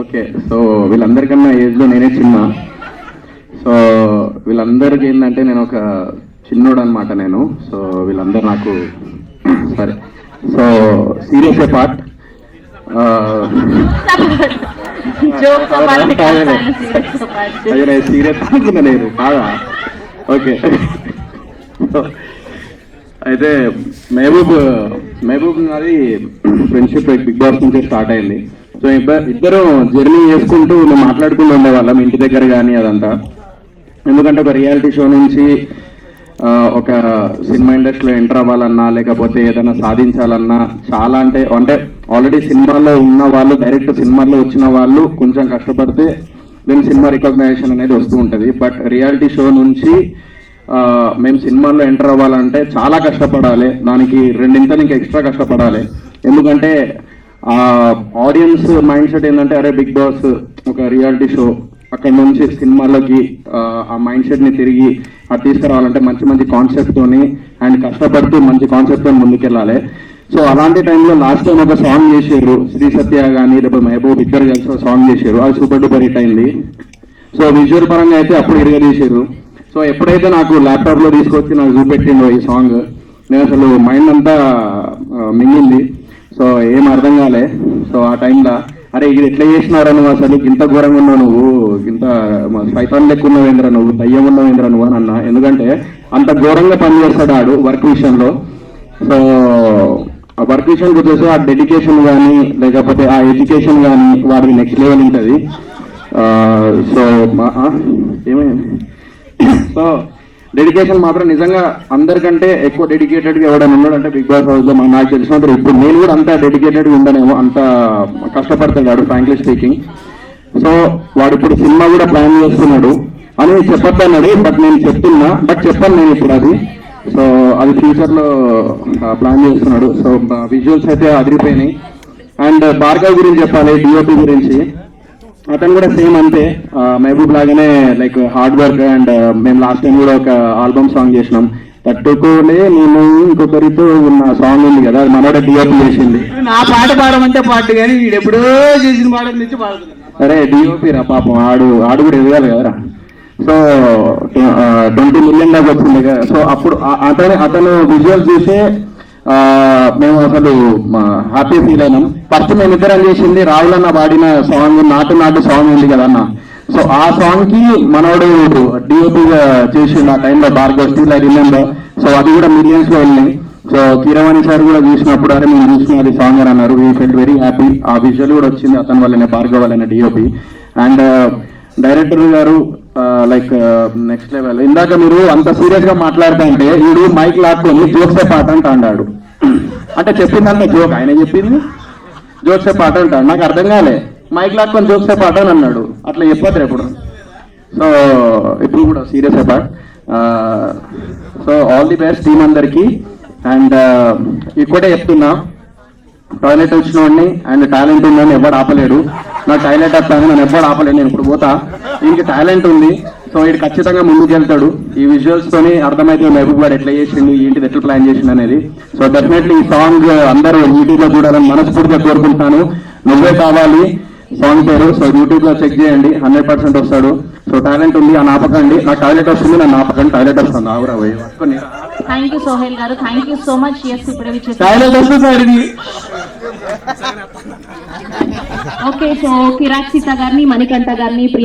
Okay, so వీళ్ళందరికన్నా ఏజ్లో నేనే చిన్న. సో వీళ్ళందరికీ ఏంటంటే నేను ఒక చిన్నోడు అనమాట నేను. సో వీళ్ళందరూ నాకు సరే. సో సీరియస్ పార్ట్ సీరియస్ అనుకున్నా నేను కాదా. ఓకే, అయితే మహబూబ్ నాది ఫ్రెండ్షిప్ బిగ్ బాస్ నుంచి స్టార్ట్ అయింది. సో ఇద్దరు జర్నీ చేసుకుంటూ మేము మాట్లాడుకుంటూ ఉండేవాళ్ళం ఇంటి దగ్గర కానీ అదంతా. ఎందుకంటే ఒక రియాలిటీ షో నుంచి ఒక సినిమా ఇండస్ట్రీలో ఎంటర్ అవ్వాలన్నా లేకపోతే ఏదైనా సాధించాలన్నా చాలా అంటే ఆల్రెడీ సినిమాలో ఉన్న వాళ్ళు, డైరెక్ట్ సినిమాల్లో వచ్చిన వాళ్ళు కొంచెం కష్టపడితే దీని సినిమా రికగ్నైజేషన్ అనేది వస్తూ ఉంటుంది. బట్ రియాలిటీ షో నుంచి మేము సినిమాల్లో ఎంటర్ అవ్వాలంటే చాలా కష్టపడాలి, దానికి రెండింతలు ఇంకా ఎక్స్ట్రా కష్టపడాలి. ఎందుకంటే ఆడియన్స్ మైండ్ సెట్ ఏంటంటే అరే బిగ్ బాస్ ఒక రియాలిటీ షో, అక్కడ నుంచి సినిమాల్లోకి ఆ మైండ్ సెట్ని తిరిగి అది తీసుకురావాలంటే మంచి మంచి కాన్సెప్ట్తోని అండ్ కష్టపడుతూ మంచి కాన్సెప్ట్తో ముందుకెళ్ళాలి. సో అలాంటి టైంలో లాస్ట్ టైం ఒక సాంగ్ చేసారు, శ్రీ సత్య కానీ లేకపోతే మహబూబ్ ఇద్దరు కలిసి ఒక సాంగ్ చేశారు, అది సూపర్ డూపర్ హిట్ అయింది. సో విజువల్ పరంగా అయితే అప్పుడు ఇరగదీశారు. సో ఎప్పుడైతే నాకు ల్యాప్టాప్లో తీసుకొచ్చి నాకు చూపెట్టిండో ఈ సాంగ్, నేను అసలు మైండ్ అంతా మింగింది. సో ఏం అర్థం కాలే. సో ఆ టైంలో అరే ఇది ఎట్లా చేసినారా నువ్వు, అసలు ఇంత ఘోరంగా ఉన్నావు నువ్వు, ఇంత సైతాన్ లెక్క ఉన్నావేంద్ర నువ్వు, దయ్యం ఉన్నావేంద్ర నువ్వు అని అన్నా. ఎందుకంటే అంత ఘోరంగా పనిచేస్తాడు ఆడు వర్క్ విషయంలో. సో ఆ వర్క్ విషయానికి వచ్చేసి ఆ డెడికేషన్ కానీ లేకపోతే ఆ ఎడ్యుకేషన్ కానీ వాడికి నెక్స్ట్ లెవెల్ ఉంటుంది. సో ఏమైంది, సో డెడికేషన్ మాత్రం నిజంగా అందరికంటే ఎక్కువ డెడికేటెడ్గా ఎవడైనా ఉన్నాడంటే బిగ్ బాస్ హౌస్లో నాకు తెలిసినంత. ఇప్పుడు నేను కూడా అంత డెడికేటెడ్గా ఉండనేమో, అంత కష్టపడతాడు వాడు ఫ్రాంక్లీ స్పీకింగ్. సో వాడు ఇప్పుడు సినిమా కూడా ప్లాన్ చేస్తున్నాడు అని చెప్పొద్దన్నాడు, బట్ నేను చెప్తున్నా, బట్ చెప్పాను నేను ఇప్పుడు అది. సో అది ఫ్యూచర్లో ప్లాన్ చేస్తున్నాడు. సో విజువల్స్ అయితే అదిరిపోయినాయి. అండ్ భార్గవ్ గురించి చెప్పాలి, డిఓపి గురించి. అతను కూడా సేమ్ అంతే, మహబూబ్ లాగానే లైక్ హార్డ్ వర్క్. అండ్ మేము లాస్ట్ టైం కూడా ఒక ఆల్బమ్ సాంగ్ చేసినాం, తట్టుకోలే నేను ఇంకొకరితో ఉన్న సాంగ్ ఉంది కదా, అది మనోడ డిఓపి చేసింది. నా పాట పాడమంటే పాట కానీ వీడు ఎప్పుడో చేసిన పాట నుంచి పాడుతున్నాడు. అరే డిఓపి రా పాపం, ఆడు కూడా ఎదగాలి కదరా. సో 20 million దాకా వచ్చింది కదా. సో అప్పుడు అతను విజువల్స్ చూసే మేము అసలు హ్యాపీ ఫీల్ అయినాం. ఫస్ట్ మేమిద్దరం చేసింది రాహుల్ అన్న పాడిన సాంగ్ నాటు సాంగ్ ఉంది కదన్న. సో ఆ సాంగ్ కి మనోడు డిఓపిగా చేసిండు ఆ టైంలో, Bhargav still I remember. So అది కూడా మిలియన్స్ లో వెళ్ళినాయి. సో కీరవాణి సార్ కూడా చూసినప్పుడు అరే మేము చూసిన అది సాంగ్ అని అన్నారు. We felt very happy. ఆ విజువల్ కూడా వచ్చింది అతని వల్లనే, భార్గవ్ వల్లనే డిఓపి. అండ్ డైరెక్టర్ గారు లైక్ నెక్స్ట్ లెవెల్. ఇందాక మీరు అంత సీరియస్ గా మాట్లాడుతా అంటే వీడు మైక్ లాక్కొని జోక్సే పాట అంట అన్నాడు. అంటే చెప్పిందంటే జోక్, ఆయన చెప్పింది జోక్సే పాట అంటాడు. నాకు అర్థం కాలే, మైక్ లాక్కొని జోక్సే పాట అని అన్నాడు. అట్లా చెప్పద్దు ఎప్పుడు. సో ఇప్పుడు కూడా సీరియస్ పాట. So all the best team అందరికి. అండ్ ఇక్కడే చెప్తున్నా, టాయిలెట్ వచ్చిన వాడిని అండ్ టాలెంట్ ఉందని ఎవరు ఆపలేడు. నా టాయిలెట్ వస్తాను, నన్ను ఎవరు ఆపలేడు. నేను ఇప్పుడు పోతా, దీనికి టాలెంట్ ఉంది. సో ఇది ఖచ్చితంగా ముందుకు వెళ్తాడు. ఈ విజువల్స్ తోని అర్థమైతే మహబూబ్ గారు ఎట్లా చేసిండు, ఏంటిది ఎట్లా ప్లాన్ చేసిండు అనేది. సో డెఫినెట్లీ ఈ సాంగ్ అందరూ యూట్యూబ్ లో చూడాలని మనస్ఫూర్తిగా కోరుకుంటున్నాను. నువ్వే కావాలి సాంగ్ పేరు. సో యూట్యూబ్ లో చెక్ చేయండి, 100% వస్తాడు. సో టాలెంట్ ఉంది అని ఆపకండి. నాకు టాయిలెట్ వస్తుంది, నన్ను ఆపకండి. టాయిలెట్ వస్తుంది, ఆవురా పోయి వస్తుంది. థ్యాంక్ యూ సోహెల్ గారు, thank you so much. Toilet వస్తుంది సార్ ఇది. ఓకే, సో కిరాక్ సీత గారిని, మణికంఠ గారిని,